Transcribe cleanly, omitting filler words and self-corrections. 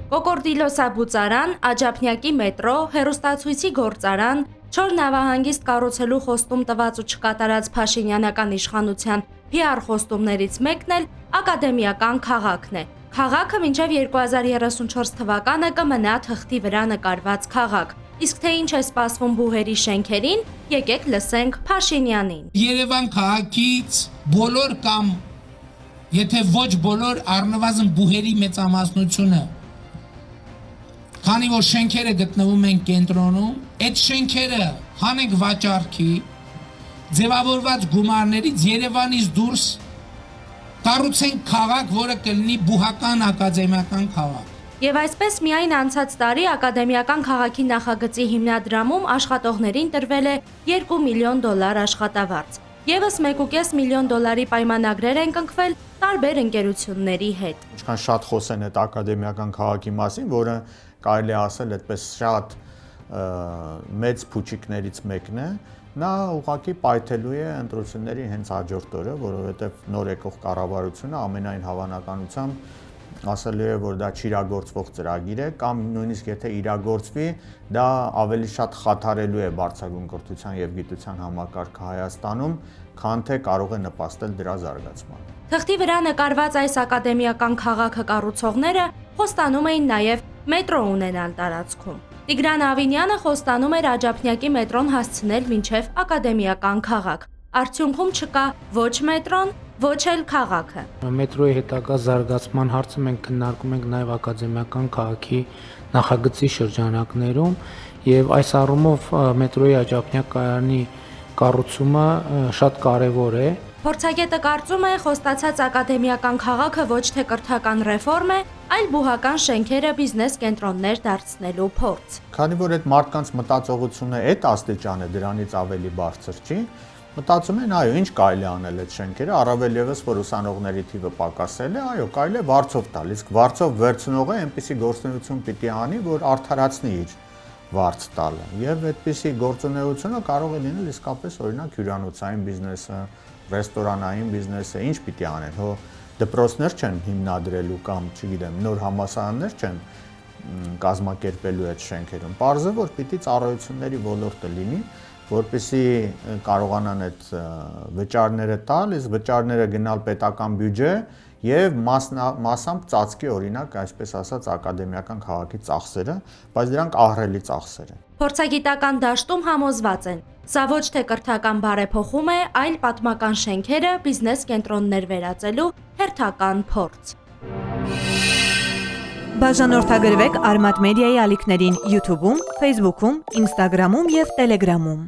Կոկորդիլոսաբուծարան, Աջափնյակի մետրո, հեռուստացույցի գործարան, Չոր նավահանգիստ կառուցելու խոստում տված ու չկատարած Փաշինյանական իշխանության PR խոստումներից մեկն էլ ակադեմիական քաղաքն է։ Քաղաքը մինչև 2034 թվականը կմնա թղթի վրա նկարված քաղաք։ Իսկ թե ինչ է սպասվում բուհերի շենքերին, եկեք լսենք Փաշինյանին։ Երևան քաղաքից բոլոր կամ եթե ոչ բոլոր առնվազն բուհերի մեծամասնությունը, քանի որ շենքերը գտնվում են կենտրոնում, այդ շենքերը հանենք վաճառքի, ձևավորված գումարներից Երևանից դուրս կառուցենք քաղաք, որը կլինի բուհական ակադեմիական քաղաք։ Եվ այսպես միայն անցած տարի ակադեմիական քաղաքի նախագծի հիմնադրամում աշխատողներին տրվել է $2 միլիոն աշխատավարձ։ Եվս $1.5 միլիոն պայմանագրեր են կնքվել տարբեր ընկերությունների հետ։ Ինչքան շատ խոսեն այդ ակադեմիական քաղաքի մասին, որը կարելի է ասել այդպես շատ մեծ փուչիկներից մեկն է, նա ուղղակի պայթելու է ընտրությունների հենց հաջորդ օրը, որովհետև նոր եկող կառավարությունը ամենայն հավանականությամբ ասելու է, որ դա չիրագործվող ծրագիր է, կամ նույնիսկ եթե իրագործվի, դա ավելի շատ խաթարելու է բարձրագույն կրթության եւ գիտության համակարգը Հայաստանում, քան թե կարող է նպաստել դրա զարգացմանը։ Թղթի վրա նկարված այս ակադեմիական քաղաքը կառուցողները խոստանում էին նաև մետրո ունենալ տարածքում։ Տիգրան Ավինյանը խոստանում էր Աջափնյակի մետրոն հասցնել մինչև ակադեմիական քաղաք։ Արդյունքում չկա ոչ մետրոն, ոչ էլ քաղաքը։ Մետրոյի հետագա զարգացման հարցը մենք քննարկում ենք նաև ակադեմիական քաղաքի նախագծի շրջանակներում եւ այս առումով մետրոյի Աջափնյակ կայարանի կառուցումը շատ կարեւոր է։ Փորձագետը կարծում է, խոստացած ակադեմիական քաղաքը ոչ թե կրթական ռեֆորմ է, այլ բուհական շենքերը բիզնես կենտրոններ դարձնելու փորձ։ Քանի որ այդ մարդկանց մտածողությունը այդ աստիճան է, դրանից ավելի բարձր չի, մտածում են, այո, ինչ կարելի անել այդ շենքերը, առավել եւս որ ուսանողների թիվը պակասել է, այո, կարելի է վարձով տալ, իսկ վարձով վերցնողը այնպիսի գործունեություն պիտի անի, որ արդարացնի իր վարձ տալը։ Եվ այդպիսի գործունեությունը կարող է լինել իսկապես օրինակ հյուրանոցային բիզնեսը, ռեստորանային բիզնեսը, ինչ պիտի անեն, հո դպրոցներ չեն հիմնադրելու կամ, չգիտեմ, նոր համալսարաններ չեն կազմակերպելու այդ շենքերում։ Պարզը որ պիտի ծառայությունների ոլորտը լինի, որպեսզի կարողանան այդ վճարները տալ, իսկ վճարները գնալ պետական բյուջե եւ մասամբ ծածկի օրինակ, այսպես ասած, ակադեմիական քաղաքի ծախսերը, բայց դրանք ահռելի ծախսեր են։ Փորձագիտական դաշտում համոզված են, սա ոչ թե կրթական բարեփոխում է, այլ պատմական շենքերը բիզնես կենտրոններ վերածելու հերթական փորձ։ Բաժանորդագրվեք Արմատ մեդիայի ալիքներին YouTube-ում, Facebook-ում, Instagram-ում եւ Telegram-ում։